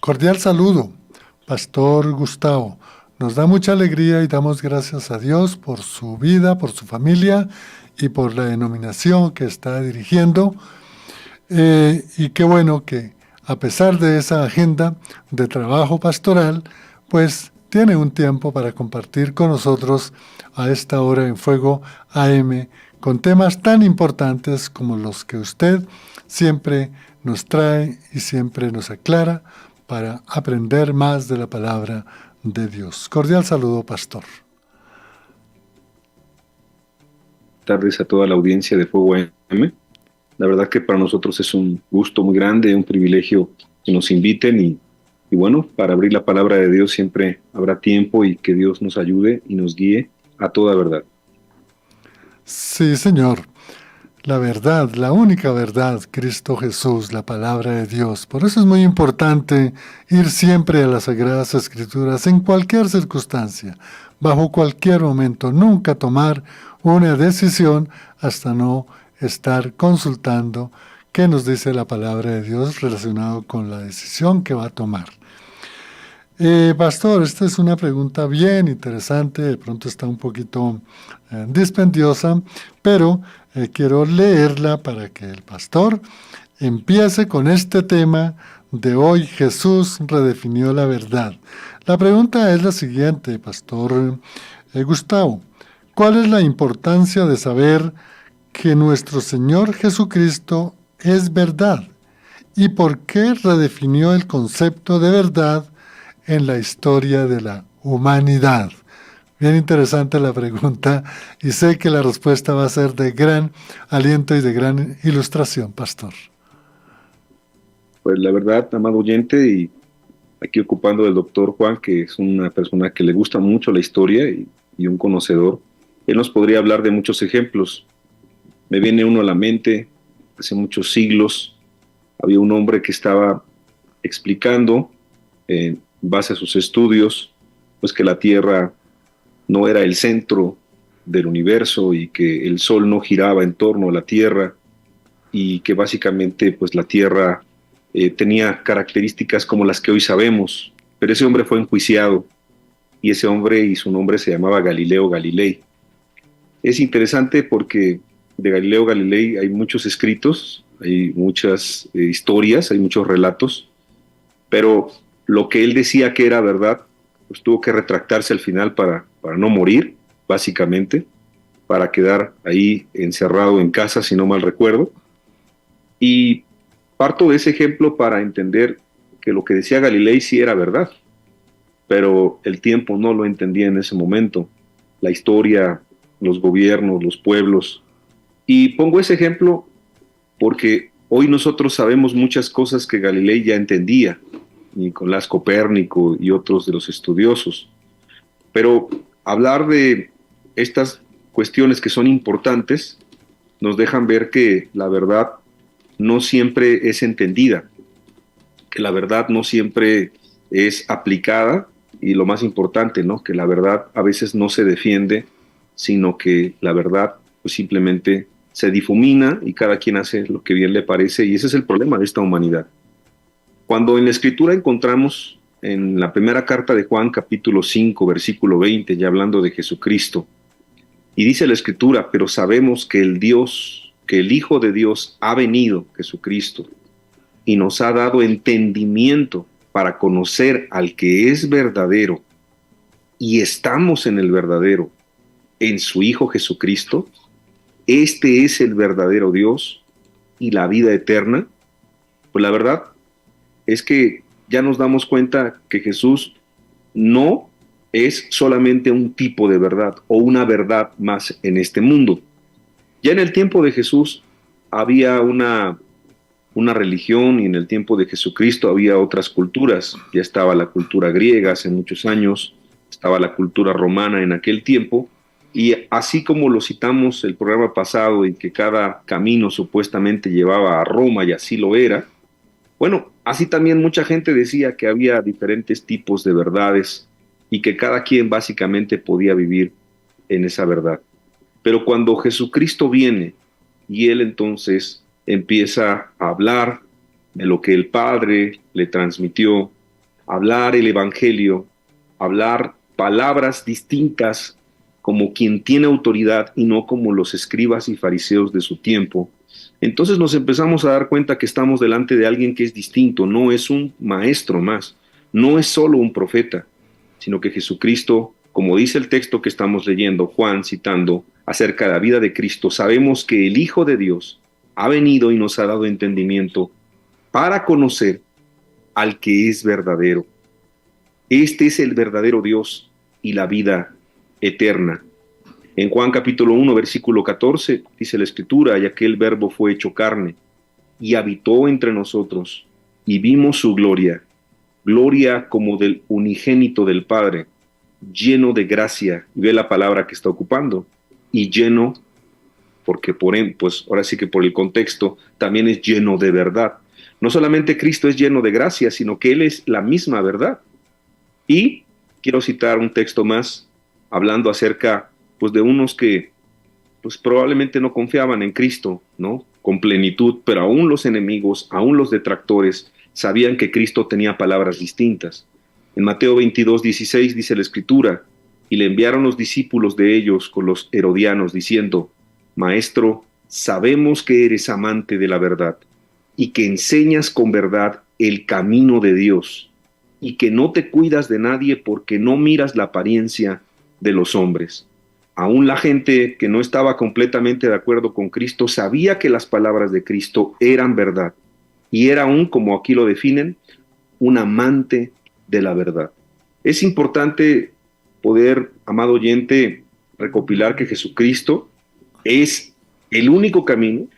Cordial saludo, Pastor Gustavo. Nos da mucha alegría y damos gracias a Dios por su vida, por su familia y por la denominación que está dirigiendo. Y qué bueno que a pesar de esa agenda de trabajo pastoral, pues tiene un tiempo para compartir con nosotros a esta hora en Fuego AM con temas tan importantes como los que usted siempre nos trae y siempre nos aclara para aprender más de la palabra de Dios. Cordial saludo, pastor. Tardes a toda la audiencia de Fuego AM. La verdad que para nosotros es un gusto muy grande, un privilegio que nos inviten y bueno, para abrir la palabra de Dios siempre habrá tiempo y que Dios nos ayude y nos guíe a toda verdad. Sí, Señor. La verdad, la única verdad, Cristo Jesús, la palabra de Dios. Por eso es muy importante ir siempre a las Sagradas Escrituras en cualquier circunstancia, bajo cualquier momento, nunca tomar una decisión hasta no estar consultando qué nos dice la palabra de Dios relacionado con la decisión que va a tomar. Pastor, esta es una pregunta bien interesante, de pronto está un poquito dispendiosa, pero quiero leerla para que el pastor empiece con este tema de hoy. Jesús redefinió la verdad. La pregunta es la siguiente, Pastor Gustavo. ¿Cuál es la importancia de saber que nuestro Señor Jesucristo es verdad? ¿Y por qué redefinió el concepto de verdad en la historia de la humanidad? Bien interesante la pregunta y sé que la respuesta va a ser de gran aliento y de gran ilustración, pastor. Pues la verdad, amado oyente, y aquí ocupando del doctor Juan, que es una persona que le gusta mucho la historia y un conocedor, él nos podría hablar de muchos ejemplos. Me viene uno a la mente, hace muchos siglos, había un hombre que estaba explicando, en base a sus estudios, pues que la Tierra no era el centro del universo y que el Sol no giraba en torno a la Tierra y que básicamente pues la Tierra tenía características como las que hoy sabemos, pero ese hombre fue enjuiciado y ese hombre y su nombre se llamaba Galileo Galilei. Es interesante porque de Galileo Galilei hay muchos escritos, hay muchas historias, hay muchos relatos, pero lo que él decía que era verdad, pues tuvo que retractarse al final para no morir, básicamente, para quedar ahí encerrado en casa, si no mal recuerdo. Y parto de ese ejemplo para entender que lo que decía Galilei sí era verdad, pero el tiempo no lo entendía en ese momento, la historia, los gobiernos, los pueblos. Y pongo ese ejemplo porque hoy nosotros sabemos muchas cosas que Galilei ya entendía, Nicolás Copérnico y otros de los estudiosos. Pero hablar de estas cuestiones que son importantes nos dejan ver que la verdad no siempre es entendida, que la verdad no siempre es aplicada y lo más importante, ¿no? Que la verdad a veces no se defiende, sino que la verdad pues simplemente se difumina y cada quien hace lo que bien le parece y ese es el problema de esta humanidad. Cuando en la Escritura encontramos en la primera carta de Juan, capítulo 5, versículo 20, ya hablando de Jesucristo, y dice la Escritura, pero sabemos que el Hijo de Dios ha venido, Jesucristo, y nos ha dado entendimiento para conocer al que es verdadero, y estamos en el verdadero, en su Hijo Jesucristo. Este es el verdadero Dios y la vida eterna. Pues la verdad es que ya nos damos cuenta que Jesús no es solamente un tipo de verdad o una verdad más en este mundo. Ya en el tiempo de Jesús había una religión y en el tiempo de Jesucristo había otras culturas. Ya estaba la cultura griega hace muchos años, estaba la cultura romana en aquel tiempo, y así como lo citamos el programa pasado en que cada camino supuestamente llevaba a Roma y así lo era, bueno, así también mucha gente decía que había diferentes tipos de verdades y que cada quien básicamente podía vivir en esa verdad. Pero cuando Jesucristo viene y Él entonces empieza a hablar de lo que el Padre le transmitió, hablar el Evangelio, hablar palabras distintas como quien tiene autoridad y no como los escribas y fariseos de su tiempo, entonces nos empezamos a dar cuenta que estamos delante de alguien que es distinto, no es un maestro más, no es solo un profeta, sino que Jesucristo, como dice el texto que estamos leyendo, Juan citando acerca de la vida de Cristo, sabemos que el Hijo de Dios ha venido y nos ha dado entendimiento para conocer al que es verdadero. Este es el verdadero Dios y la vida eterna. En Juan capítulo 1, versículo 14, dice la Escritura, y aquel verbo fue hecho carne y habitó entre nosotros, y vimos su gloria, gloria como del unigénito del Padre, lleno de gracia, y ve la palabra que está ocupando, y lleno, porque pues ahora sí que por el contexto, también es lleno de verdad. No solamente Cristo es lleno de gracia, sino que Él es la misma verdad. Y quiero citar un texto más, hablando acerca pues de unos que pues probablemente no confiaban en Cristo, ¿no? Con plenitud, pero aún los enemigos, aún los detractores, sabían que Cristo tenía palabras distintas. En Mateo 22, 16 dice la Escritura, y le enviaron los discípulos de ellos con los herodianos, diciendo, Maestro, sabemos que eres amante de la verdad, y que enseñas con verdad el camino de Dios, y que no te cuidas de nadie porque no miras la apariencia de los hombres. Aún la gente que no estaba completamente de acuerdo con Cristo sabía que las palabras de Cristo eran verdad y era aún, como aquí lo definen, un amante de la verdad. Es importante poder, amado oyente, recopilar que Jesucristo es el único camino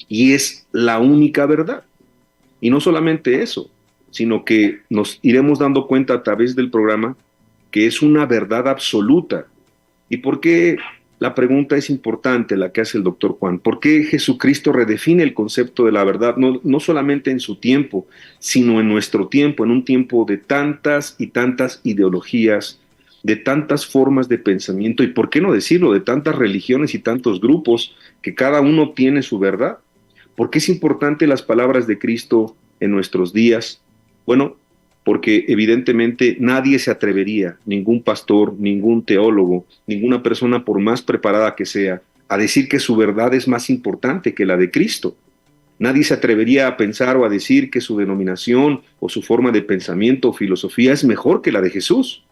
y es la única verdad. Y no solamente eso, sino que nos iremos dando cuenta a través del programa que es una verdad absoluta. ¿Y por qué la pregunta es importante, la que hace el doctor Juan? ¿Por qué Jesucristo redefine el concepto de la verdad, no solamente en su tiempo, sino en nuestro tiempo, en un tiempo de tantas y tantas ideologías, de tantas formas de pensamiento, y por qué no decirlo, de tantas religiones y tantos grupos, que cada uno tiene su verdad? ¿Por qué es importante las palabras de Cristo en nuestros días? Bueno, porque evidentemente nadie se atrevería, ningún pastor, ningún teólogo, ninguna persona por más preparada que sea, a decir que su verdad es más importante que la de Cristo. Nadie se atrevería a pensar o a decir que su denominación o su forma de pensamiento o filosofía es mejor que la de Jesús.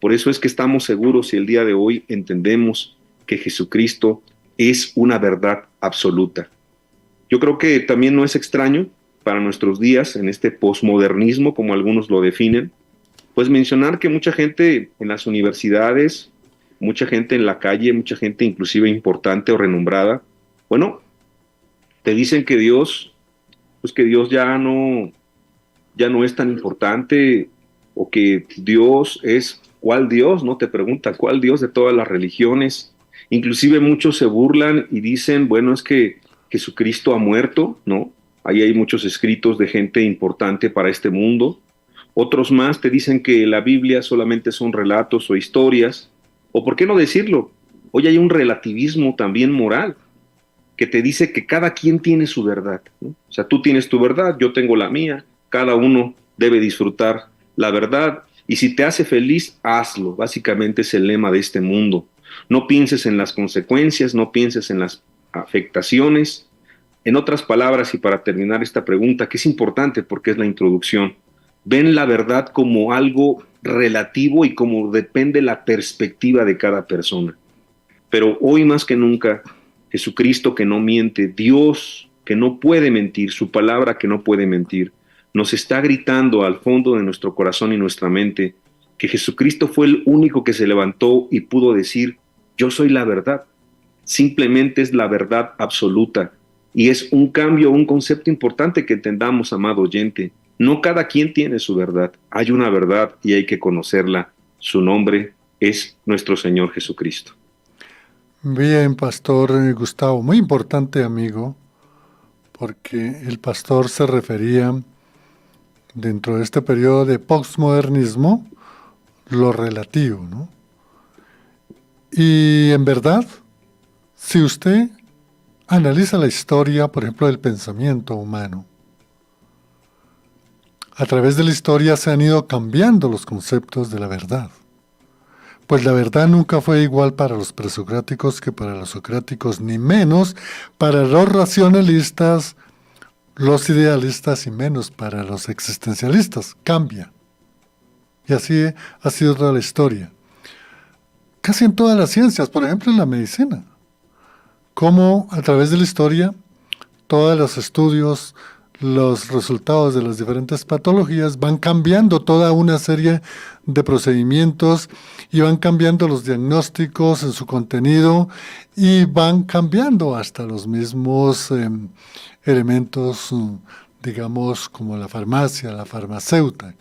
Por eso es que estamos seguros y el día de hoy entendemos que Jesucristo es una verdad absoluta. Yo creo que también no es extraño para nuestros días, en este posmodernismo, como algunos lo definen, pues mencionar que mucha gente en las universidades, mucha gente en la calle, mucha gente inclusive importante o renombrada, bueno, te dicen que Dios, pues que Dios ya no es tan importante, o que Dios es, ¿cuál Dios? No te pregunta, ¿cuál Dios de todas las religiones? Inclusive muchos se burlan y dicen, bueno, es que Jesucristo ha muerto, ¿no? Ahí hay muchos escritos de gente importante para este mundo. Otros más te dicen que la Biblia solamente son relatos o historias. O por qué no decirlo, hoy hay un relativismo también moral que te dice que cada quien tiene su verdad, ¿no? O sea, tú tienes tu verdad, yo tengo la mía, cada uno debe disfrutar la verdad, y si te hace feliz, hazlo. Básicamente es el lema de este mundo. No pienses en las consecuencias, no pienses en las afectaciones. En otras palabras, y para terminar esta pregunta, que es importante porque es la introducción, ven la verdad como algo relativo y como depende la perspectiva de cada persona. Pero hoy más que nunca, Jesucristo que no miente, Dios que no puede mentir, su palabra que no puede mentir, nos está gritando al fondo de nuestro corazón y nuestra mente que Jesucristo fue el único que se levantó y pudo decir, yo soy la verdad. Simplemente es la verdad absoluta. Y es un cambio, un concepto importante que entendamos, amado oyente. No cada quien tiene su verdad. Hay una verdad y hay que conocerla. Su nombre es nuestro Señor Jesucristo. Bien, Pastor Gustavo, muy importante, amigo, porque el pastor se refería dentro de este periodo de postmodernismo lo relativo, ¿no? Y en verdad, si usted analiza la historia, por ejemplo, del pensamiento humano, a través de la historia se han ido cambiando los conceptos de la verdad. Pues la verdad nunca fue igual para los presocráticos que para los socráticos, ni menos para los racionalistas, los idealistas y menos para los existencialistas. Cambia. Y así ha sido toda la historia. Casi en todas las ciencias, por ejemplo en la medicina. Cómo a través de la historia, todos los estudios, los resultados de las diferentes patologías van cambiando toda una serie de procedimientos y van cambiando los diagnósticos en su contenido y van cambiando hasta los mismos elementos, digamos, como la farmacia, la farmacéutica.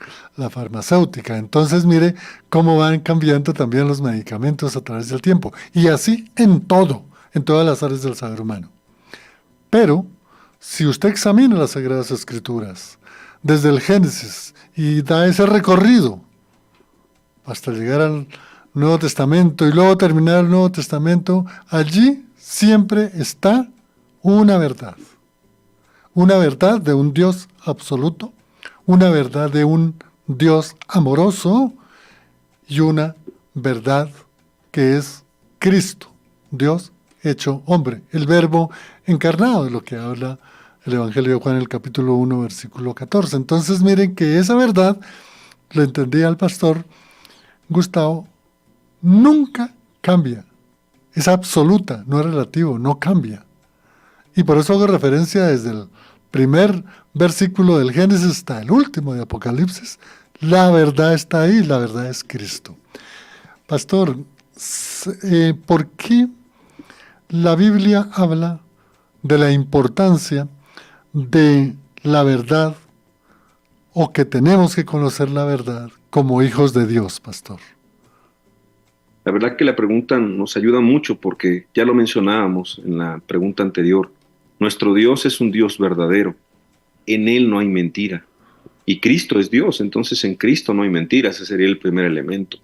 Entonces, mire cómo van cambiando también los medicamentos a través del tiempo. Y así en todo, en todas las áreas del saber humano. Pero, si usted examina las Sagradas Escrituras, desde el Génesis, y da ese recorrido, hasta llegar al Nuevo Testamento, y luego terminar el Nuevo Testamento, allí siempre está una verdad. Una verdad de un Dios absoluto, una verdad de un Dios amoroso, y una verdad que es Cristo, Dios hecho hombre, el verbo encarnado, de lo que habla el Evangelio de Juan, el capítulo 1, versículo 14. Entonces miren que esa verdad, lo entendía el pastor Gustavo, nunca cambia. Es absoluta, no es relativo, no cambia. Y por eso hago referencia desde el primer versículo del Génesis hasta el último de Apocalipsis. La verdad está ahí, la verdad es Cristo. Pastor, ¿por qué la Biblia habla de la importancia de la verdad, o que tenemos que conocer la verdad como hijos de Dios, pastor? La verdad que la pregunta nos ayuda mucho porque ya lo mencionábamos en la pregunta anterior. Nuestro Dios es un Dios verdadero. En Él no hay mentira. Y Cristo es Dios, entonces en Cristo no hay mentira. Ese sería el primer elemento.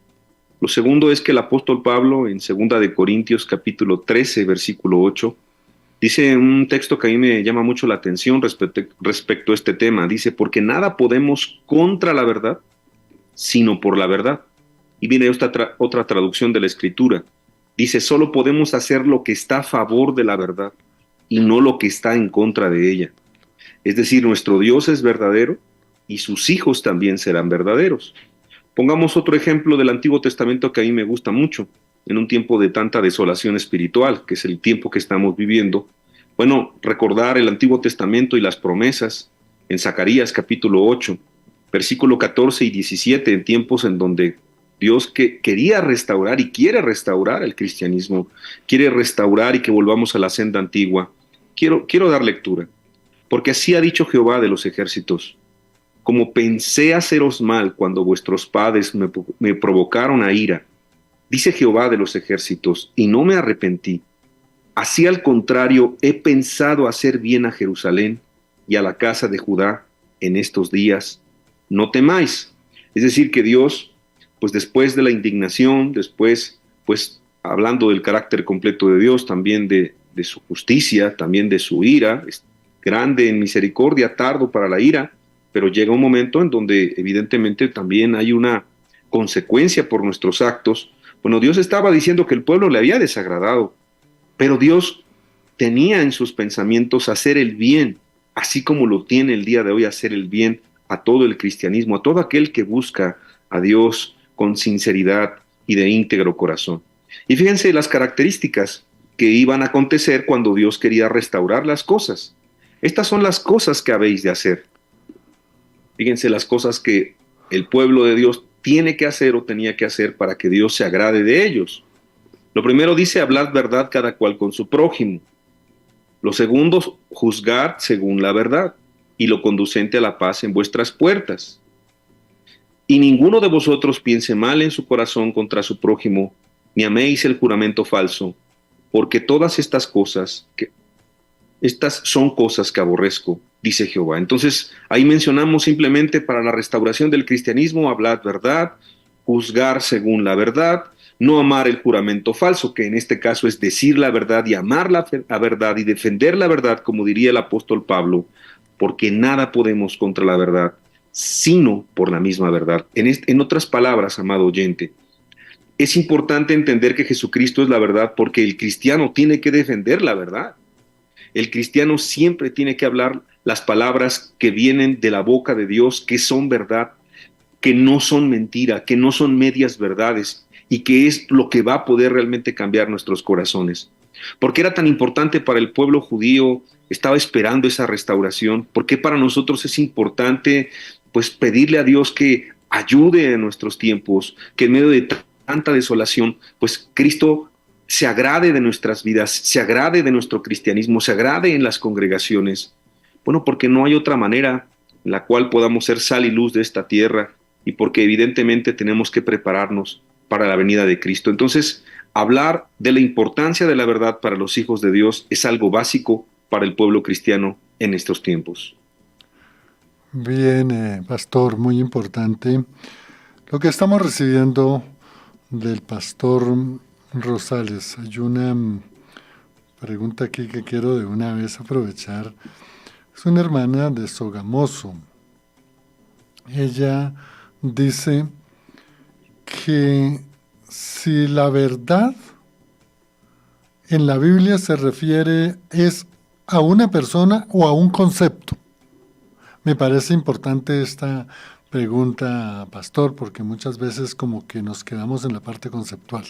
Lo segundo es que el apóstol Pablo en 2 de Corintios capítulo 13, versículo 8, dice un texto que a mí me llama mucho la atención respecto a este tema. Dice, porque nada podemos contra la verdad, sino por la verdad. Y viene otra traducción de la Escritura. Dice, solo podemos hacer lo que está a favor de la verdad y no lo que está en contra de ella. Es decir, nuestro Dios es verdadero y sus hijos también serán verdaderos. Pongamos otro ejemplo del Antiguo Testamento que a mí me gusta mucho, en un tiempo de tanta desolación espiritual, que es el tiempo que estamos viviendo. Bueno, recordar el Antiguo Testamento y las promesas en Zacarías capítulo 8, versículo 14 y 17, en tiempos en donde Dios quería restaurar y quiere restaurar el cristianismo, quiere restaurar y que volvamos a la senda antigua. Quiero dar lectura, porque así ha dicho Jehová de los ejércitos: como pensé haceros mal cuando vuestros padres me provocaron a ira, dice Jehová de los ejércitos, y no me arrepentí. Así al contrario, he pensado hacer bien a Jerusalén y a la casa de Judá en estos días. No temáis. Es decir, que Dios, pues después de la indignación, después, pues hablando del carácter completo de Dios, también de su justicia, también de su ira, es grande en misericordia, tardo para la ira, pero llega un momento en donde evidentemente también hay una consecuencia por nuestros actos. Bueno, Dios estaba diciendo que el pueblo le había desagradado, pero Dios tenía en sus pensamientos hacer el bien, así como lo tiene el día de hoy hacer el bien a todo el cristianismo, a todo aquel que busca a Dios con sinceridad y de íntegro corazón. Y fíjense las características que iban a acontecer cuando Dios quería restaurar las cosas. Estas son las cosas que habéis de hacer. Fíjense las cosas que el pueblo de Dios tiene que hacer o tenía que hacer para que Dios se agrade de ellos. Lo primero dice, hablad verdad cada cual con su prójimo. Lo segundo, juzgad según la verdad y lo conducente a la paz en vuestras puertas. Y ninguno de vosotros piense mal en su corazón contra su prójimo, ni améis el juramento falso, porque todas estas son cosas que aborrezco, dice Jehová. Entonces, ahí mencionamos simplemente para la restauración del cristianismo, hablad verdad, juzgar según la verdad, no amar el juramento falso, que en este caso es decir la verdad y amar la verdad y defender la verdad, como diría el apóstol Pablo, porque nada podemos contra la verdad, sino por la misma verdad. En otras palabras, amado oyente, es importante entender que Jesucristo es la verdad porque el cristiano tiene que defender la verdad. El cristiano siempre tiene que hablar las palabras que vienen de la boca de Dios, que son verdad, que no son mentira, que no son medias verdades y que es lo que va a poder realmente cambiar nuestros corazones. ¿Por qué era tan importante para el pueblo judío? Estaba esperando esa restauración. ¿Por qué para nosotros es importante pues pedirle a Dios que ayude en nuestros tiempos, que en medio de tanta desolación, pues Cristo se agrade de nuestras vidas, se agrade de nuestro cristianismo, se agrade en las congregaciones? Bueno, porque no hay otra manera en la cual podamos ser sal y luz de esta tierra y porque evidentemente tenemos que prepararnos para la venida de Cristo. Entonces, hablar de la importancia de la verdad para los hijos de Dios es algo básico para el pueblo cristiano en estos tiempos. Bien, pastor, muy importante. Lo que estamos recibiendo del pastor Rosales. Hay una pregunta aquí que quiero de una vez aprovechar. Es una hermana de Sogamoso. Ella dice que si la verdad en la Biblia se refiere es a una persona o a un concepto. Me parece importante esta pregunta, pastor, porque muchas veces como que nos quedamos en la parte conceptual.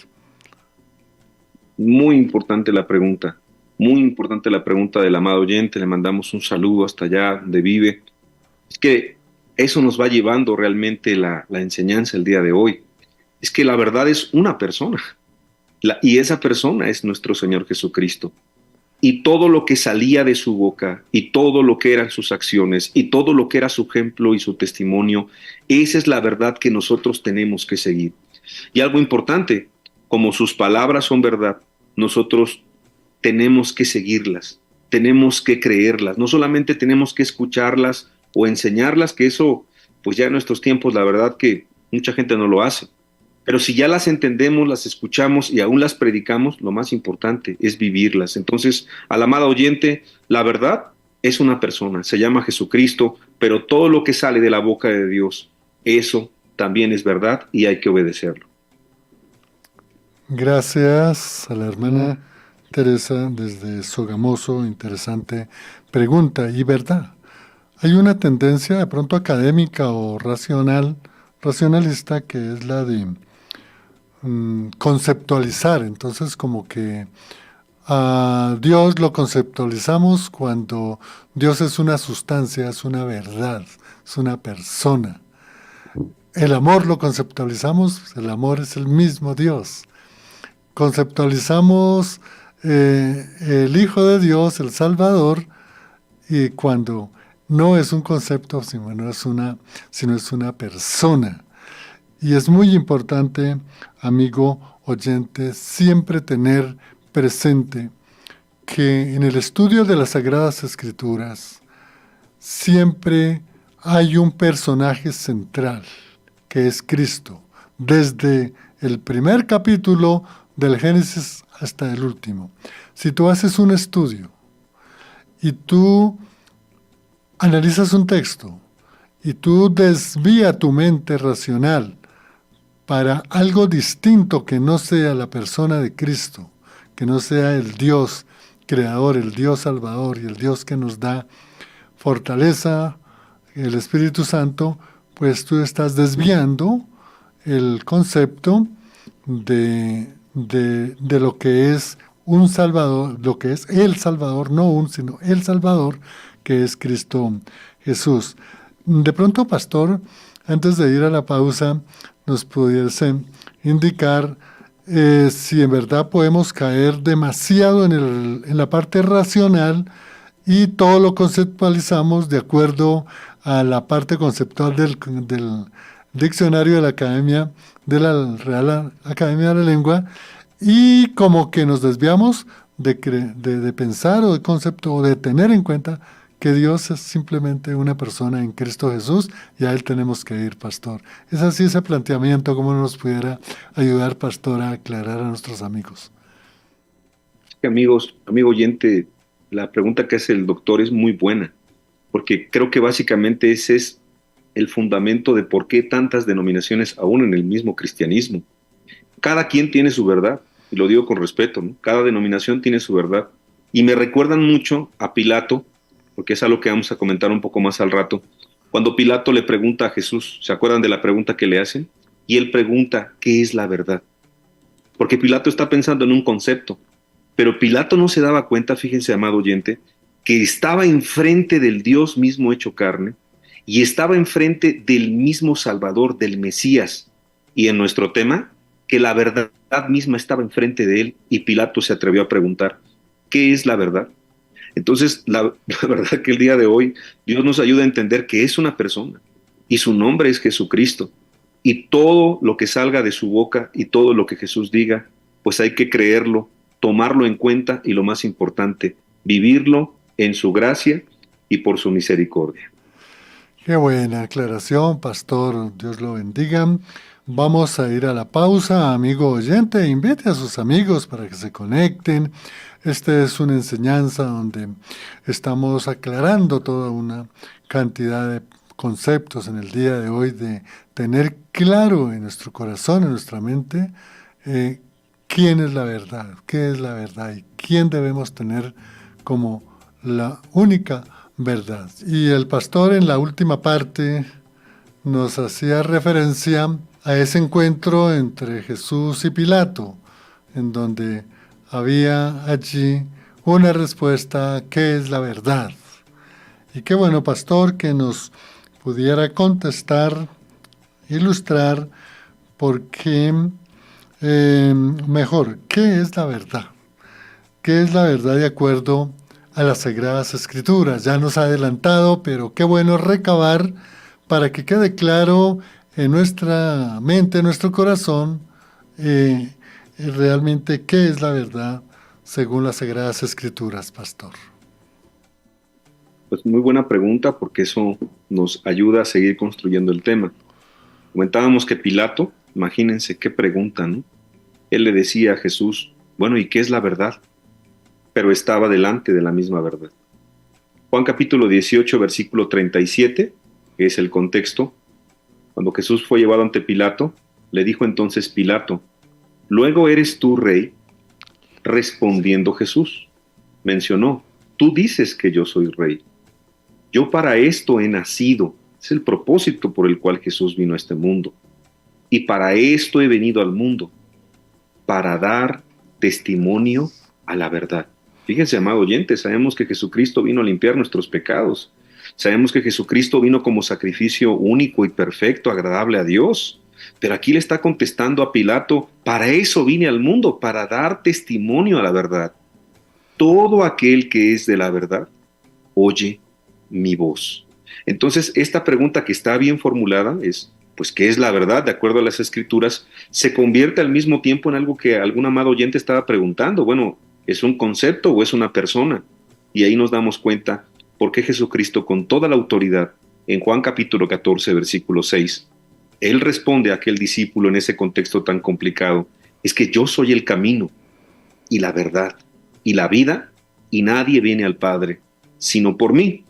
Muy importante la pregunta del amado oyente. Le mandamos un saludo hasta allá donde vive. Es que eso nos va llevando realmente la enseñanza el día de hoy. Es que la verdad es una persona y esa persona es nuestro Señor Jesucristo. Y todo lo que salía de su boca y todo lo que eran sus acciones y todo lo que era su ejemplo y su testimonio, esa es la verdad que nosotros tenemos que seguir. Y algo importante, como sus palabras son verdad, nosotros tenemos que seguirlas, tenemos que creerlas, no solamente tenemos que escucharlas o enseñarlas, que eso, pues ya en nuestros tiempos, la verdad que mucha gente no lo hace. Pero si ya las entendemos, las escuchamos y aún las predicamos, lo más importante es vivirlas. Entonces, al amado oyente, la verdad es una persona, se llama Jesucristo, pero todo lo que sale de la boca de Dios, eso también es verdad y hay que obedecerlo. Gracias a la hermana Teresa desde Sogamoso. Interesante pregunta y verdad. Hay una tendencia de pronto académica o racionalista, que es la de conceptualizar. Entonces, como que a Dios lo conceptualizamos cuando Dios es una sustancia, es una verdad, es una persona. El amor lo conceptualizamos, el amor es el mismo Dios. Conceptualizamos el Hijo de Dios, el Salvador, y cuando no es un concepto, sino es una persona. Y es muy importante, amigo oyente, siempre tener presente que en el estudio de las Sagradas Escrituras siempre hay un personaje central, que es Cristo, desde el primer capítulo del Génesis hasta el último. Si tú haces un estudio y tú analizas un texto y tú desvías tu mente racional para algo distinto que no sea la persona de Cristo, que no sea el Dios creador, el Dios salvador y el Dios que nos da fortaleza, el Espíritu Santo, pues tú estás desviando el concepto de lo que es un Salvador, lo que es el Salvador, no un, sino el Salvador, que es Cristo Jesús. De pronto, pastor, antes de ir a la pausa, nos pudiese indicar si en verdad podemos caer demasiado en la parte racional y todo lo conceptualizamos de acuerdo a la parte conceptual del diccionario de la Real Academia de la Lengua, y como que nos desviamos de pensar o de concepto o de tener en cuenta que Dios es simplemente una persona en Cristo Jesús y a Él tenemos que ir, pastor. Es así ese planteamiento, ¿cómo nos pudiera ayudar, pastor, a aclarar a nuestros amigos? Amigos, amigo oyente, la pregunta que hace el doctor es muy buena, porque creo que básicamente ese es el fundamento de por qué tantas denominaciones aún en el mismo cristianismo. Cada quien tiene su verdad, y lo digo con respeto, ¿no? Cada denominación tiene su verdad. Y me recuerdan mucho a Pilato, porque es algo que vamos a comentar un poco más al rato, cuando Pilato le pregunta a Jesús, ¿se acuerdan de la pregunta que le hacen? Y él pregunta, ¿qué es la verdad? Porque Pilato está pensando en un concepto, pero Pilato no se daba cuenta, fíjense, amado oyente, que estaba enfrente del Dios mismo hecho carne y estaba enfrente del mismo Salvador, del Mesías. Y en nuestro tema, que la verdad misma estaba enfrente de él y Pilato se atrevió a preguntar, ¿qué es la verdad? Entonces, la verdad que el día de hoy Dios nos ayuda a entender que es una persona y su nombre es Jesucristo. Y todo lo que salga de su boca y todo lo que Jesús diga, pues hay que creerlo, tomarlo en cuenta y lo más importante, vivirlo en su gracia y por su misericordia. Qué buena aclaración, pastor. Dios lo bendiga. Vamos a ir a la pausa, amigo oyente. Invite a sus amigos para que se conecten. Esta es una enseñanza donde estamos aclarando toda una cantidad de conceptos en el día de hoy, de tener claro en nuestro corazón, en nuestra mente, eh, quién es la verdad, qué es la verdad y quién debemos tener como la única verdad. Y el pastor en la última parte nos hacía referencia a ese encuentro entre Jesús y Pilato, en donde había allí una respuesta, ¿qué es la verdad? Y qué bueno, pastor, que nos pudiera contestar, ilustrar por qué, mejor, ¿qué es la verdad? ¿Qué es la verdad de acuerdo a las Sagradas Escrituras? Ya nos ha adelantado, pero qué bueno recabar para que quede claro en nuestra mente, en nuestro corazón, eh, realmente qué es la verdad según las Sagradas Escrituras, pastor. Pues muy buena pregunta porque eso nos ayuda a seguir construyendo el tema. Comentábamos que Pilato, imagínense qué pregunta, ¿no? Él le decía a Jesús, bueno, ¿y qué es la verdad? Pero estaba delante de la misma verdad. Juan capítulo 18, versículo 37, que es el contexto. Cuando Jesús fue llevado ante Pilato, le dijo entonces Pilato, ¿luego eres tú rey? Respondiendo Jesús, mencionó, tú dices que yo soy rey. Yo para esto he nacido. Es el propósito por el cual Jesús vino a este mundo. Y para esto he venido al mundo, para dar testimonio a la verdad. Fíjense, amado oyente, sabemos que Jesucristo vino a limpiar nuestros pecados. Sabemos que Jesucristo vino como sacrificio único y perfecto, agradable a Dios. Pero aquí le está contestando a Pilato, para eso vine al mundo, para dar testimonio a la verdad. Todo aquel que es de la verdad, oye mi voz. Entonces, esta pregunta que está bien formulada es, pues, ¿qué es la verdad? De acuerdo a las Escrituras, se convierte al mismo tiempo en algo que algún amado oyente estaba preguntando. Bueno, ¿es un concepto o es una persona? Y ahí nos damos cuenta por qué Jesucristo, con toda la autoridad, en Juan capítulo 14, versículo 6, Él responde a aquel discípulo en ese contexto tan complicado, es que yo soy el camino y la verdad y la vida, y nadie viene al Padre sino por mí.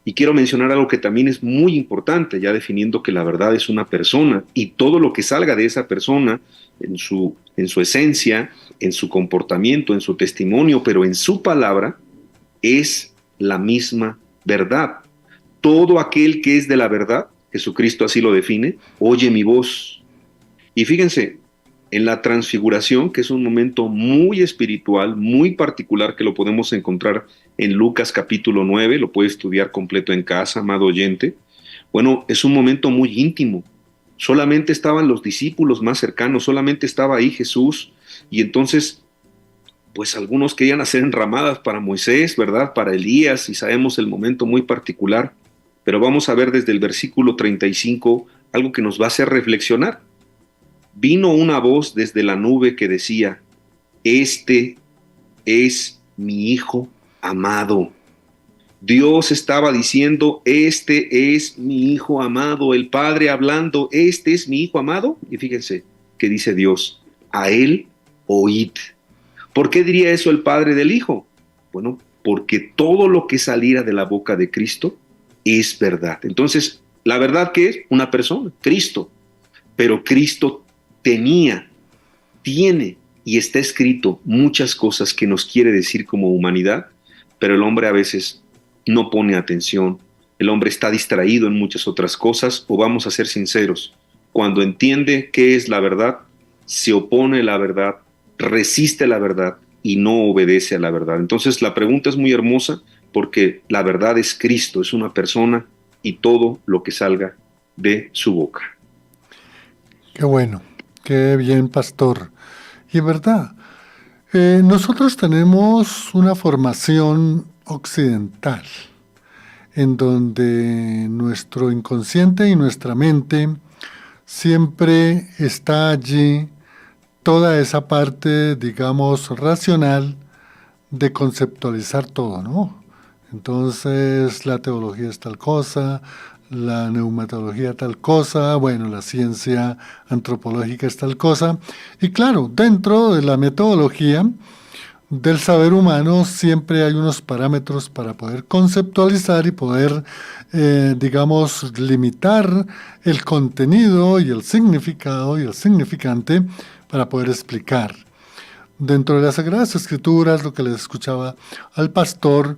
Y quiero mencionar algo que también es muy importante, ya definiendo que la verdad es una persona y todo lo que salga de esa persona en su esencia, en su comportamiento, en su testimonio, pero en su palabra, es la misma verdad. Todo aquel que es de la verdad, Jesucristo así lo define, oye mi voz. Y fíjense, en la transfiguración, que es un momento muy espiritual, muy particular, que lo podemos encontrar en Lucas capítulo 9, lo puede estudiar completo en casa, amado oyente. Bueno, es un momento muy íntimo. Solamente estaban los discípulos más cercanos, solamente estaba ahí Jesús, y entonces, pues algunos querían hacer enramadas para Moisés, ¿verdad? Para Elías, y sabemos el momento muy particular, pero vamos a ver desde el versículo 35 algo que nos va a hacer reflexionar. Vino una voz desde la nube que decía, este es mi Hijo amado. Dios estaba diciendo, este es mi Hijo amado, el Padre hablando, este es mi Hijo amado. Y fíjense que dice Dios, a Él oíd. ¿Por qué diría eso el Padre del Hijo? Bueno, porque todo lo que saliera de la boca de Cristo es verdad. Entonces, la verdad que es una persona, Cristo. Pero Cristo tiene y está escrito muchas cosas que nos quiere decir como humanidad, pero el hombre a veces no pone atención. El hombre está distraído en muchas otras cosas, o vamos a ser sinceros, cuando entiende qué es la verdad, se opone a la verdad, resiste la verdad y no obedece a la verdad. Entonces la pregunta es muy hermosa porque la verdad es Cristo, es una persona y todo lo que salga de su boca. Qué bueno, qué bien, pastor. Y es verdad, nosotros tenemos una formación occidental en donde nuestro inconsciente y nuestra mente siempre está allí toda esa parte, digamos, racional de conceptualizar todo, ¿no? Entonces, la teología es tal cosa, la neumatología tal cosa, bueno, la ciencia antropológica es tal cosa. Y claro, dentro de la metodología del saber humano siempre hay unos parámetros para poder conceptualizar y poder, digamos, limitar el contenido y el significado y el significante para poder explicar. Dentro de las Sagradas Escrituras, lo que les escuchaba al pastor,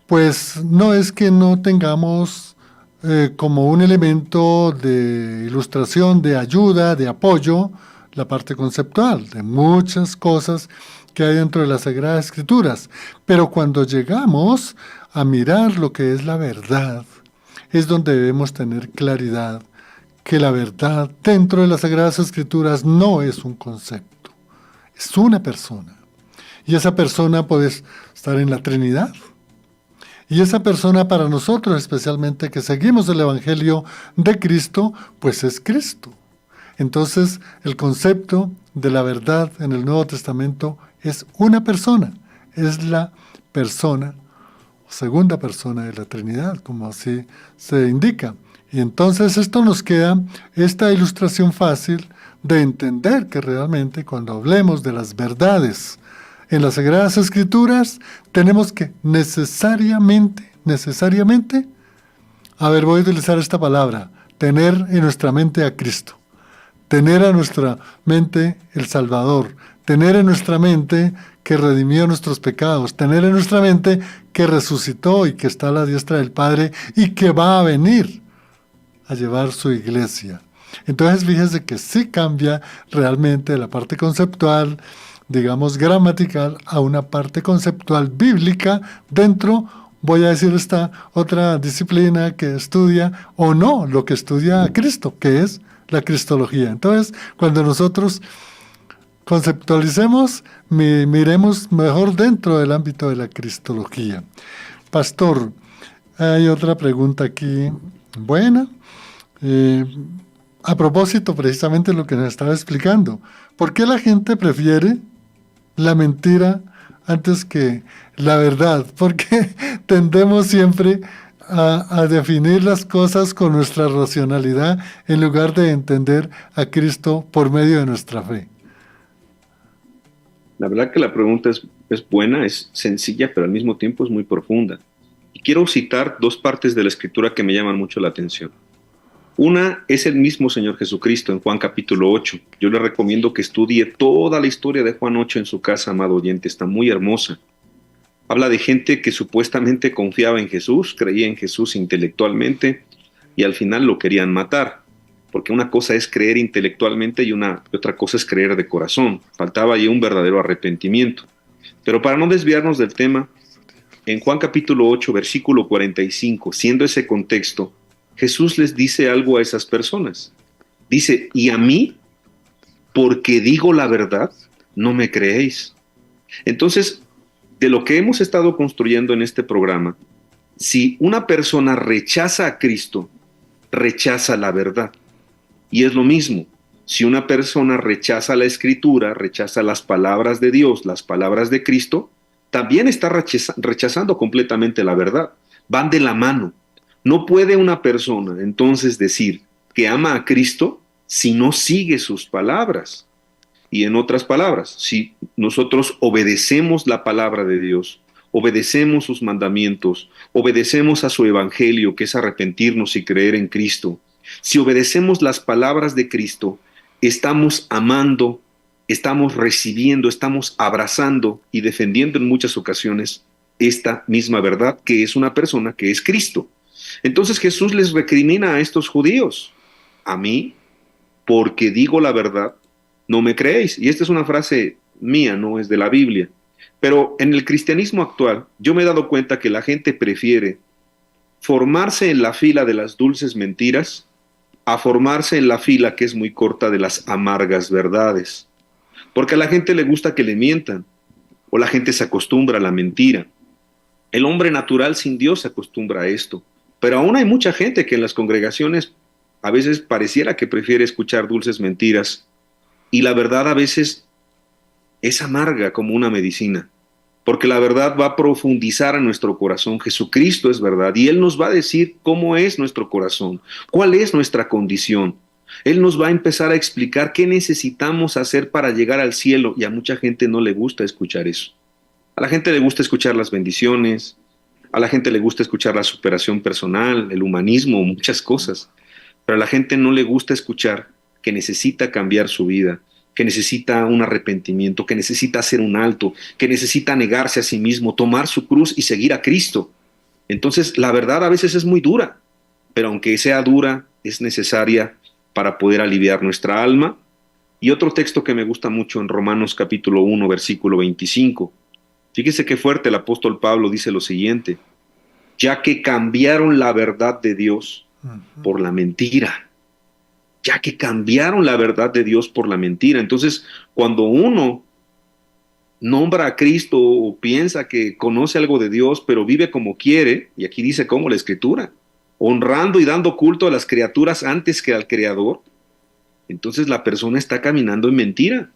pues no es que no tengamos como un elemento de ilustración, de ayuda, de apoyo, la parte conceptual, de muchas cosas que hay dentro de las Sagradas Escrituras. Pero cuando llegamos a mirar lo que es la verdad, es donde debemos tener claridad que la verdad dentro de las Sagradas Escrituras no es un concepto, es una persona. Y esa persona puede estar en la Trinidad. Y esa persona para nosotros, especialmente que seguimos el Evangelio de Cristo, pues es Cristo. Entonces, el concepto de la verdad en el Nuevo Testamento es una persona, es la persona, segunda persona de la Trinidad, como así se indica. Y entonces esto nos queda esta ilustración fácil de entender que realmente cuando hablemos de las verdades en las Sagradas Escrituras, tenemos que necesariamente, a ver, voy a utilizar esta palabra, tener en nuestra mente a Cristo, tener a nuestra mente el Salvador, tener en nuestra mente que redimió nuestros pecados, tener en nuestra mente que resucitó y que está a la diestra del Padre y que va a venir a llevar su iglesia. Entonces fíjese que sí cambia realmente la parte conceptual, digamos gramatical, a una parte conceptual bíblica dentro, voy a decir, esta otra disciplina que estudia o no lo que estudia Cristo, que es la cristología. Entonces, cuando nosotros conceptualicemos, miremos mejor dentro del ámbito de la cristología. Pastor, hay otra pregunta aquí buena. A propósito, precisamente lo que nos estaba explicando. ¿Por qué la gente prefiere la mentira antes que la verdad? Porque tendemos siempre a definir las cosas con nuestra racionalidad en lugar de entender a Cristo por medio de nuestra fe. La verdad que la pregunta es buena, es sencilla, pero al mismo tiempo es muy profunda. Y quiero citar dos partes de la Escritura que me llaman mucho la atención. Una es el mismo Señor Jesucristo en Juan capítulo 8. Yo le recomiendo que estudie toda la historia de Juan 8 en su casa, amado oyente, está muy hermosa. Habla de gente que supuestamente confiaba en Jesús, creía en Jesús intelectualmente y al final lo querían matar. Porque una cosa es creer intelectualmente y otra cosa es creer de corazón. Faltaba ahí un verdadero arrepentimiento. Pero para no desviarnos del tema, en Juan capítulo 8, versículo 45, siendo ese contexto, Jesús les dice algo a esas personas. Dice, y a mí, porque digo la verdad, no me creéis. Entonces, de lo que hemos estado construyendo en este programa, si una persona rechaza a Cristo, rechaza la verdad. Y es lo mismo, si una persona rechaza la Escritura, rechaza las palabras de Dios, las palabras de Cristo, también está rechazando completamente la verdad. Van de la mano. No puede una persona entonces decir que ama a Cristo si no sigue sus palabras. Y en otras palabras, si nosotros obedecemos la palabra de Dios, obedecemos sus mandamientos, obedecemos a su evangelio, que es arrepentirnos y creer en Cristo, si obedecemos las palabras de Cristo, estamos amando, estamos recibiendo, estamos abrazando y defendiendo en muchas ocasiones esta misma verdad, que es una persona que es Cristo. Entonces Jesús les recrimina a estos judíos: a mí, porque digo la verdad, no me creéis. Y esta es una frase mía, no es de la Biblia. Pero en el cristianismo actual, yo me he dado cuenta que la gente prefiere formarse en la fila de las dulces mentiras a formarse en la fila, que es muy corta, de las amargas verdades. Porque a la gente le gusta que le mientan, o la gente se acostumbra a la mentira. El hombre natural sin Dios se acostumbra a esto. Pero aún hay mucha gente que en las congregaciones a veces pareciera que prefiere escuchar dulces mentiras, y la verdad a veces es amarga como una medicina, porque la verdad va a profundizar en nuestro corazón. Jesucristo es verdad y Él nos va a decir cómo es nuestro corazón, cuál es nuestra condición. Él nos va a empezar a explicar qué necesitamos hacer para llegar al cielo, y a mucha gente no le gusta escuchar eso. A la gente le gusta escuchar las bendiciones, a la gente le gusta escuchar la superación personal, el humanismo, muchas cosas, pero a la gente no le gusta escuchar que necesita cambiar su vida, que necesita un arrepentimiento, que necesita hacer un alto, que necesita negarse a sí mismo, tomar su cruz y seguir a Cristo. Entonces, la verdad a veces es muy dura, pero aunque sea dura, es necesaria para poder aliviar nuestra alma. Y otro texto que me gusta mucho en Romanos capítulo 1, versículo 25. Fíjese qué fuerte el apóstol Pablo dice lo siguiente: ya que cambiaron la verdad de Dios por la mentira. Ya que cambiaron la verdad de Dios por la mentira. Entonces, cuando uno nombra a Cristo o piensa que conoce algo de Dios, pero vive como quiere, y aquí dice cómo la Escritura, honrando y dando culto a las criaturas antes que al Creador, entonces la persona está caminando en mentira.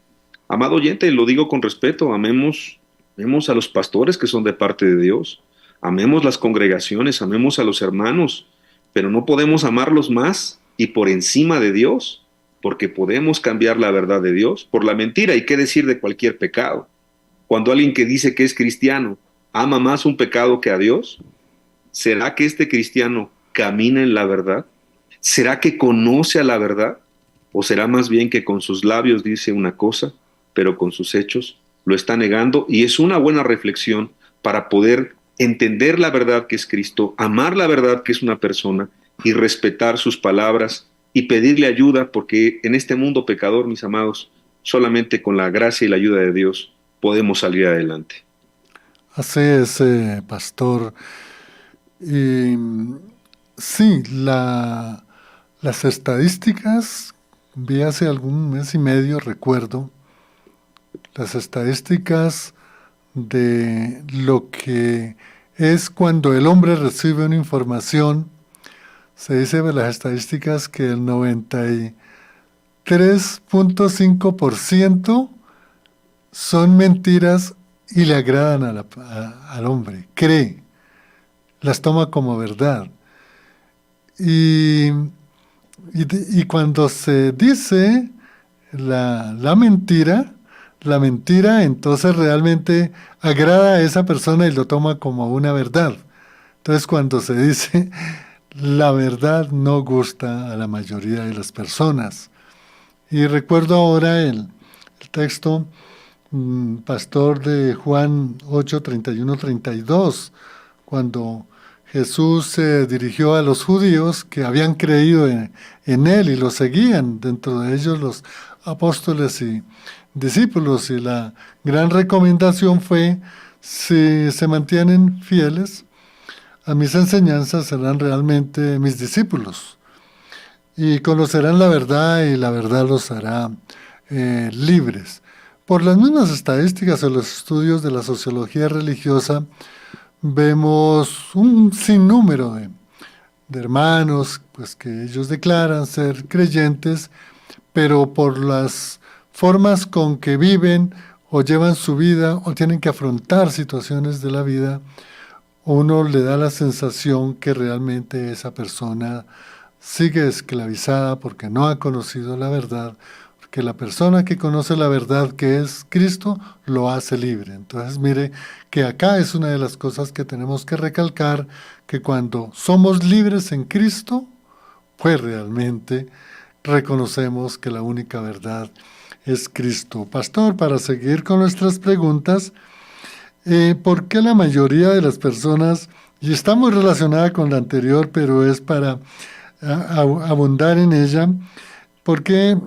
Amado oyente, lo digo con respeto, amemos a los pastores que son de parte de Dios, amemos las congregaciones, amemos a los hermanos, pero no podemos amarlos más y por encima de Dios, porque podemos cambiar la verdad de Dios por la mentira. ¿Y qué decir de cualquier pecado? Cuando alguien que dice que es cristiano ama más un pecado que a Dios, ¿será que este cristiano camina en la verdad? ¿Será que conoce a la verdad? ¿O será más bien que con sus labios dice una cosa, pero con sus hechos lo está negando? Y es una buena reflexión para poder entender la verdad que es Cristo, amar la verdad que es una persona, y respetar sus palabras y pedirle ayuda, porque en este mundo pecador, mis amados, solamente con la gracia y la ayuda de Dios podemos salir adelante. Así es, pastor. Y sí, las estadísticas, vi hace algún mes y medio, recuerdo, las estadísticas de lo que es cuando el hombre recibe una información. Se dice de las estadísticas que el 93.5% son mentiras y le agradan al hombre, cree, las toma como verdad. Y, y cuando se dice la mentira entonces realmente agrada a esa persona y lo toma como una verdad. Entonces cuando se dice la verdad no gusta a la mayoría de las personas. Y recuerdo ahora el texto, pastor, de Juan 8, 31, 32, cuando Jesús se dirigió a los judíos que habían creído en él y lo seguían, dentro de ellos los apóstoles y discípulos, y la gran recomendación fue: si se mantienen fieles a mis enseñanzas, serán realmente mis discípulos y conocerán la verdad, y la verdad los hará libres. Por las mismas estadísticas o los estudios de la sociología religiosa, vemos un sinnúmero de hermanos pues, que ellos declaran ser creyentes, pero por las formas con que viven o llevan su vida o tienen que afrontar situaciones de la vida, uno le da la sensación que realmente esa persona sigue esclavizada porque no ha conocido la verdad, que la persona que conoce la verdad que es Cristo lo hace libre. Entonces mire que acá es una de las cosas que tenemos que recalcar, que cuando somos libres en Cristo, pues realmente reconocemos que la única verdad es Cristo. Pastor, para seguir con nuestras preguntas, ¿por qué la mayoría de las personas, y está muy relacionada con la anterior, pero es para abundar en ella, ¿por qué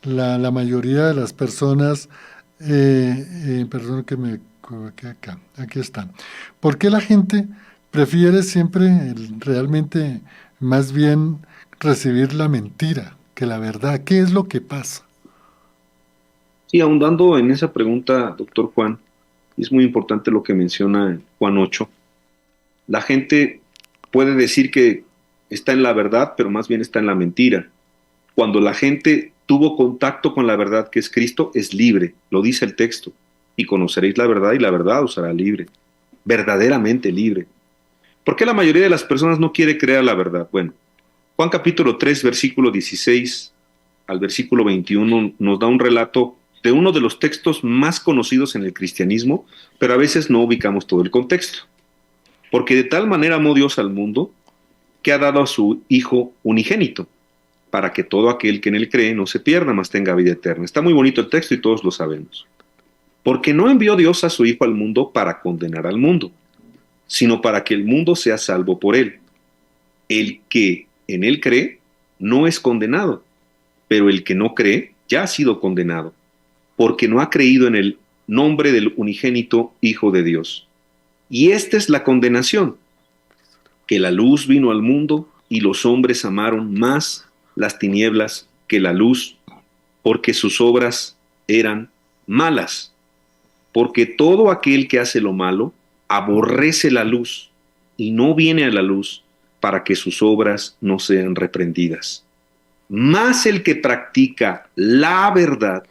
la mayoría de las personas, perdón que me equivoqué acá, aquí están, ¿por qué la gente prefiere siempre realmente más bien recibir la mentira que la verdad? ¿Qué es lo que pasa? Sí, ahondando en esa pregunta, doctor Juan, es muy importante lo que menciona en Juan 8. La gente puede decir que está en la verdad, pero más bien está en la mentira. Cuando la gente tuvo contacto con la verdad que es Cristo, es libre, lo dice el texto. Y conoceréis la verdad y la verdad os hará libre, verdaderamente libre. ¿Por qué la mayoría de las personas no quiere creer la verdad? Bueno, Juan capítulo 3, versículo 16 al versículo 21 nos da un relato de uno de los textos más conocidos en el cristianismo, pero a veces no ubicamos todo el contexto. Porque de tal manera amó Dios al mundo que ha dado a su Hijo unigénito, para que todo aquel que en él cree no se pierda, mas tenga vida eterna. Está muy bonito el texto y todos lo sabemos. Porque no envió Dios a su Hijo al mundo para condenar al mundo, sino para que el mundo sea salvo por él. El que en él cree no es condenado, pero el que no cree ya ha sido condenado, porque no ha creído en el nombre del unigénito Hijo de Dios. Y esta es la condenación, que la luz vino al mundo y los hombres amaron más las tinieblas que la luz, porque sus obras eran malas. Porque todo aquel que hace lo malo aborrece la luz y no viene a la luz para que sus obras no sean reprendidas. Mas el que practica la verdad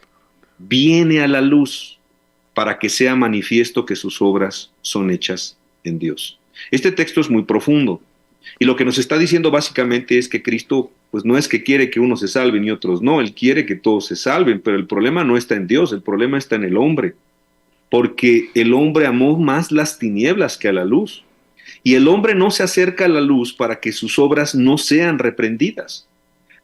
viene a la luz para que sea manifiesto que sus obras son hechas en Dios. Este texto es muy profundo y lo que nos está diciendo básicamente es que Cristo pues no es que quiere que unos se salven y otros no, Él quiere que todos se salven, pero el problema no está en Dios, el problema está en el hombre, porque el hombre amó más las tinieblas que a la luz. Y el hombre no se acerca a la luz para que sus obras no sean reprendidas.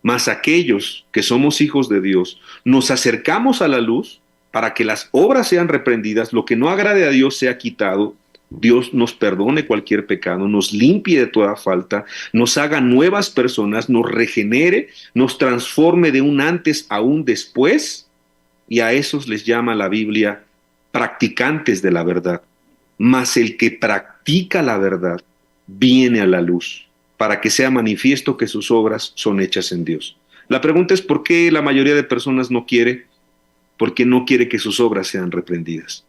Mas aquellos que somos hijos de Dios, nos acercamos a la luz para que las obras sean reprendidas, lo que no agrade a Dios sea quitado, Dios nos perdone cualquier pecado, nos limpie de toda falta, nos haga nuevas personas, nos regenere, nos transforme de un antes a un después, y a esos les llama la Biblia practicantes de la verdad. Mas el que practica la verdad viene a la luz, para que sea manifiesto que sus obras son hechas en Dios. La pregunta es ¿por qué la mayoría de personas no quiere? Porque no quiere que sus obras sean reprendidas.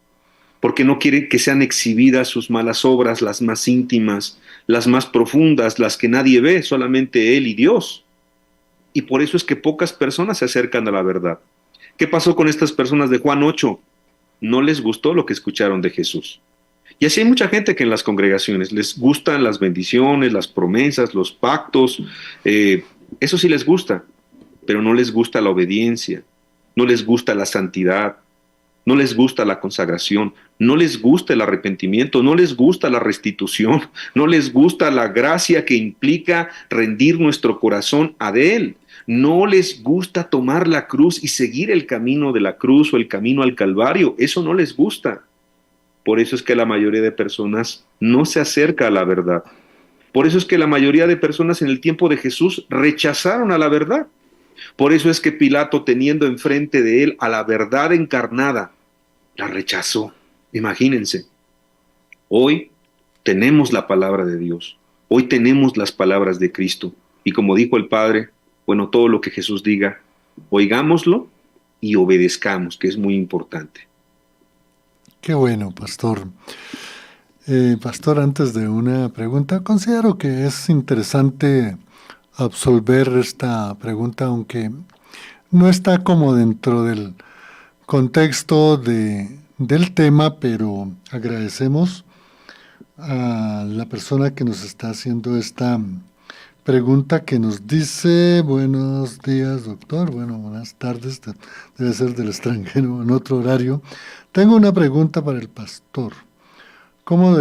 Porque no quiere que sean exhibidas sus malas obras, las más íntimas, las más profundas, las que nadie ve, solamente Él y Dios. Y por eso es que pocas personas se acercan a la verdad. ¿Qué pasó con estas personas de Juan 8? No les gustó lo que escucharon de Jesús. Y así hay mucha gente que en las congregaciones les gustan las bendiciones, las promesas, los pactos, eso sí les gusta, pero no les gusta la obediencia, no les gusta la santidad, no les gusta la consagración, no les gusta el arrepentimiento, no les gusta la restitución, no les gusta la gracia que implica rendir nuestro corazón a Él. No les gusta tomar la cruz y seguir el camino de la cruz o el camino al Calvario. Eso no les gusta. Por eso es que la mayoría de personas no se acerca a la verdad. Por eso es que la mayoría de personas en el tiempo de Jesús rechazaron a la verdad. Por eso es que Pilato, teniendo enfrente de él a la verdad encarnada, la rechazó. Imagínense, hoy tenemos la palabra de Dios, hoy tenemos las palabras de Cristo. Y como dijo el Padre, bueno, todo lo que Jesús diga, oigámoslo y obedezcamos, que es muy importante. Qué bueno, pastor. Pastor, antes de una pregunta, considero que es interesante absolver esta pregunta, aunque no está como dentro del contexto del tema, pero agradecemos a la persona que nos está haciendo esta pregunta que nos dice: buenos días, doctor. Bueno, buenas tardes. Debe ser del extranjero, en otro horario. Tengo una pregunta para el pastor. ¿Cómo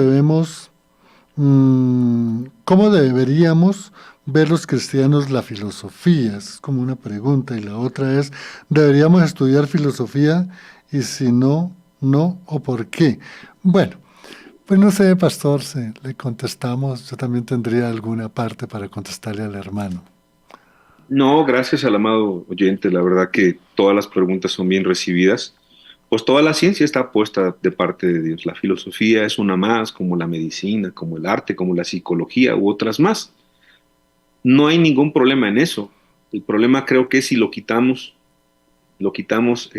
cómo deberíamos ver los cristianos la filosofía? Es como una pregunta. Y la otra es: ¿deberíamos estudiar filosofía? Y si no, no, ¿o por qué? Bueno, pues no sé, pastor, si le contestamos. Yo también tendría alguna parte para contestarle al hermano. No, gracias al amado oyente. La verdad que todas las preguntas son bien recibidas. Pues toda la ciencia está puesta de parte de Dios. La filosofía es una más, como la medicina, como el arte, como la psicología u otras más. No hay ningún problema en eso. El problema creo que es si lo quitamos, quitamos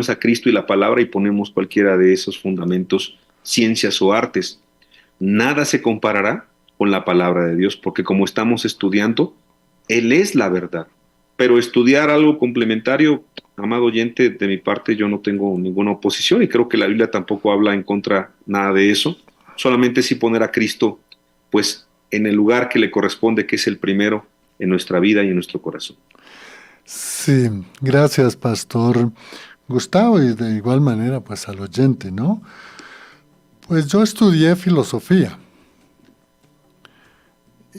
a Cristo y la palabra y ponemos cualquiera de esos fundamentos, ciencias o artes. Nada se comparará con la palabra de Dios, porque como estamos estudiando, Él es la verdad. Pero estudiar algo complementario, amado oyente, de mi parte yo no tengo ninguna oposición y creo que la Biblia tampoco habla en contra nada de eso. Solamente sí poner a Cristo, pues, en el lugar que le corresponde, que es el primero en nuestra vida y en nuestro corazón. Sí, gracias, pastor Gustavo, y de igual manera, pues al oyente, ¿no? Pues yo estudié filosofía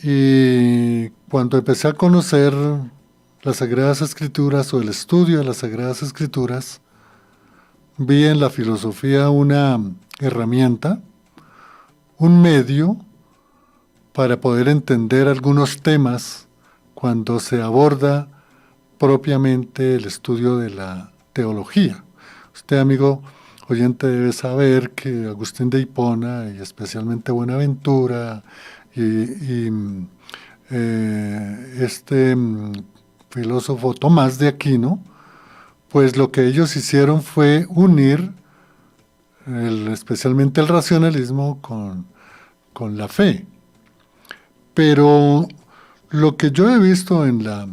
y cuando empecé a conocer las Sagradas Escrituras o el estudio de las Sagradas Escrituras, vi en la filosofía una herramienta, un medio para poder entender algunos temas cuando se aborda propiamente el estudio de la teología. Usted, amigo oyente, debe saber que Agustín de Hipona y especialmente Buenaventura y filósofo Tomás de Aquino, pues lo que ellos hicieron fue unir especialmente el racionalismo con la fe. Pero lo que yo he visto en la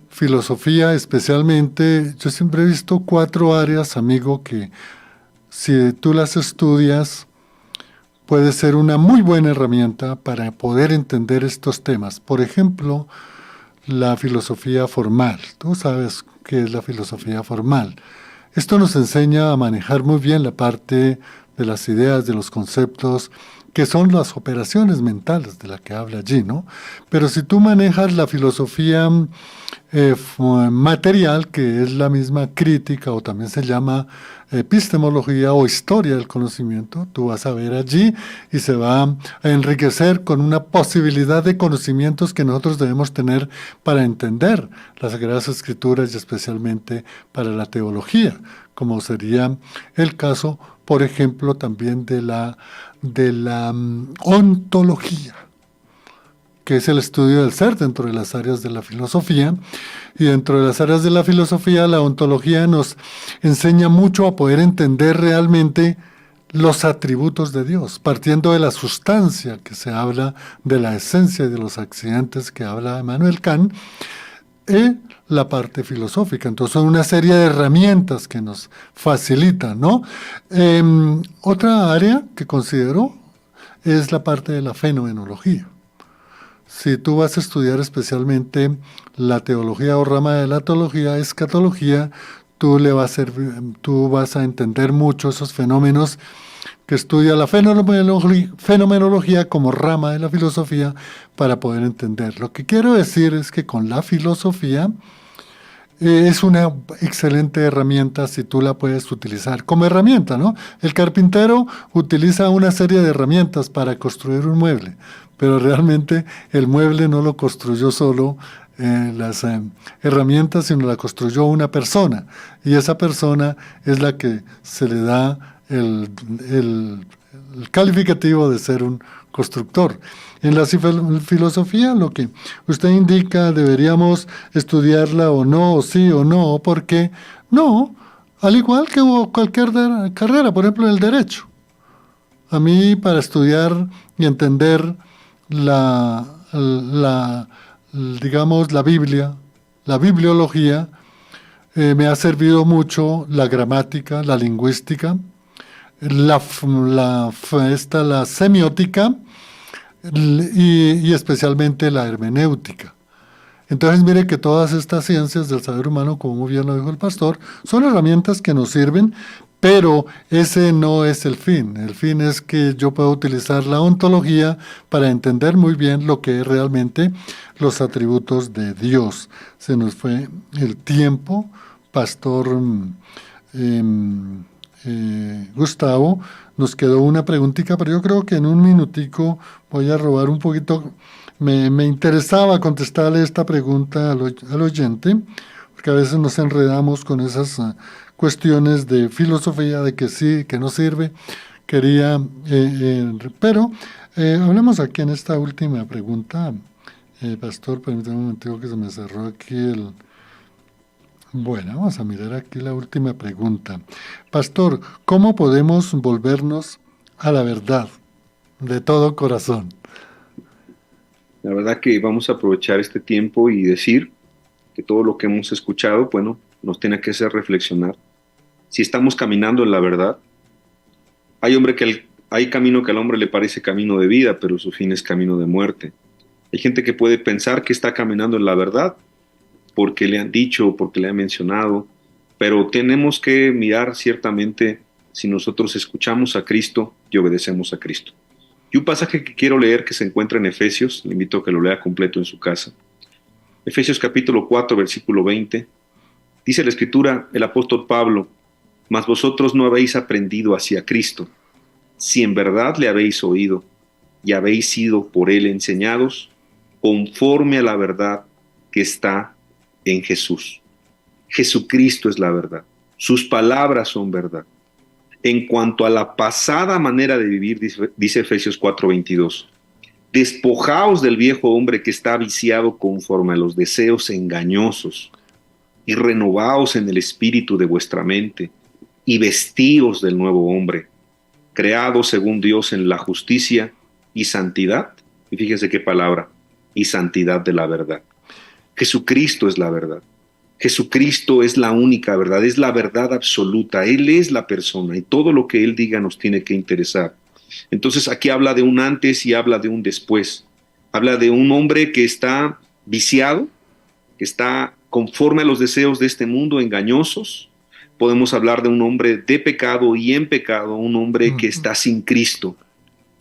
filosofía, especialmente, yo siempre he visto 4 áreas, amigo, que si tú las estudias, puede ser una muy buena herramienta para poder entender estos temas. Por ejemplo, la filosofía formal. Tú sabes qué es la filosofía formal. Esto nos enseña a manejar muy bien la parte de las ideas, de los conceptos, que son las operaciones mentales de la que habla allí, ¿no? Pero si tú manejas la filosofía material, que es la misma crítica o también se llama epistemología o historia del conocimiento, tú vas a ver allí y se va a enriquecer con una posibilidad de conocimientos que nosotros debemos tener para entender las Sagradas Escrituras y especialmente para la teología, como sería el caso, por ejemplo, también de la ontología, que es el estudio del ser dentro de las áreas de la filosofía. Y dentro de las áreas de la filosofía, la ontología nos enseña mucho a poder entender realmente los atributos de Dios, partiendo de la sustancia que se habla, de la esencia y de los accidentes que habla Immanuel Kant, y la parte filosófica. Entonces son una serie de herramientas que nos facilitan, ¿no? Otra área que considero es la parte de la fenomenología. Si tú vas a estudiar especialmente la teología o rama de la teología, escatología, tú vas a entender mucho esos fenómenos que estudia la fenomenología como rama de la filosofía para poder entender. Lo que quiero decir es que con la filosofía es una excelente herramienta si tú la puedes utilizar como herramienta, ¿no? El carpintero utiliza una serie de herramientas para construir un mueble, pero realmente el mueble no lo construyó solo las herramientas, sino la construyó una persona, y esa persona es la que se le da el calificativo de ser un constructor. En la filosofía, lo que usted indica, deberíamos estudiarla o no, o sí o no, o por qué. No, al igual que cualquier carrera, por ejemplo, el derecho. A mí, para estudiar y entender digamos, la Biblia, la bibliología, me ha servido mucho la gramática, la lingüística, la semiótica, y especialmente la hermenéutica. Entonces mire que todas estas ciencias del saber humano, como bien lo dijo el pastor, son herramientas que nos sirven, pero ese no es el fin. El fin es que yo pueda utilizar la ontología para entender muy bien lo que es realmente los atributos de Dios. Se nos fue el tiempo, pastor Gustavo. Nos quedó una preguntita, pero yo creo que en un minutico voy a robar un poquito. Me interesaba contestarle esta pregunta al oyente, porque a veces nos enredamos con esas cuestiones de filosofía, de que sí, que no sirve. Quería, pero hablemos aquí en esta última pregunta. Pastor, permítame un momento que se me cerró aquí el... Bueno, vamos a mirar aquí la última pregunta. Pastor, ¿cómo podemos volvernos a la verdad de todo corazón? La verdad que vamos a aprovechar este tiempo y decir que todo lo que hemos escuchado, bueno, nos tiene que hacer reflexionar. Si estamos caminando en la verdad, hay camino que al hombre le parece camino de vida, pero su fin es camino de muerte. Hay gente que puede pensar que está caminando en la verdad porque le han dicho, porque le han mencionado, pero tenemos que mirar ciertamente si nosotros escuchamos a Cristo y obedecemos a Cristo. Y un pasaje que quiero leer que se encuentra en Efesios, le invito a que lo lea completo en su casa. Efesios capítulo 4, versículo 20, dice la Escritura, el apóstol Pablo, mas vosotros no habéis aprendido hacia Cristo, si en verdad le habéis oído y habéis sido por él enseñados, conforme a la verdad que está en Jesús. Jesucristo es la verdad, sus palabras son verdad. En cuanto a la pasada manera de vivir, dice Efesios 4:22, despojaos del viejo hombre que está viciado conforme a los deseos engañosos y renovaos en el espíritu de vuestra mente y vestíos del nuevo hombre, creado según Dios en la justicia y santidad, y fíjense qué palabra, y santidad de la verdad. Jesucristo es la verdad. Jesucristo es la única verdad, es la verdad absoluta. Él es la persona y todo lo que Él diga nos tiene que interesar. Entonces aquí habla de un antes y habla de un después. Habla de un hombre que está viciado, que está conforme a los deseos de este mundo, engañosos. Podemos hablar de un hombre de pecado y en pecado, un hombre que está sin Cristo.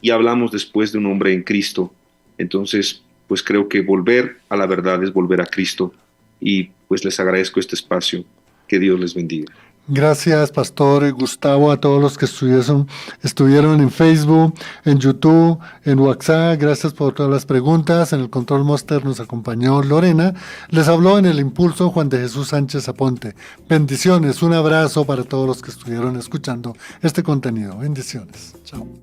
Y hablamos después de un hombre en Cristo. Entonces, pues creo que volver a la verdad es volver a Cristo. Y pues les agradezco este espacio. Que Dios les bendiga. Gracias, Pastor Gustavo, a todos los que estuvieron en Facebook, en YouTube, en WhatsApp. Gracias por todas las preguntas. En el Control Master nos acompañó Lorena. Les habló en el Impulso Juan de Jesús Sánchez Aponte. Bendiciones, un abrazo para todos los que estuvieron escuchando este contenido. Bendiciones. Chao.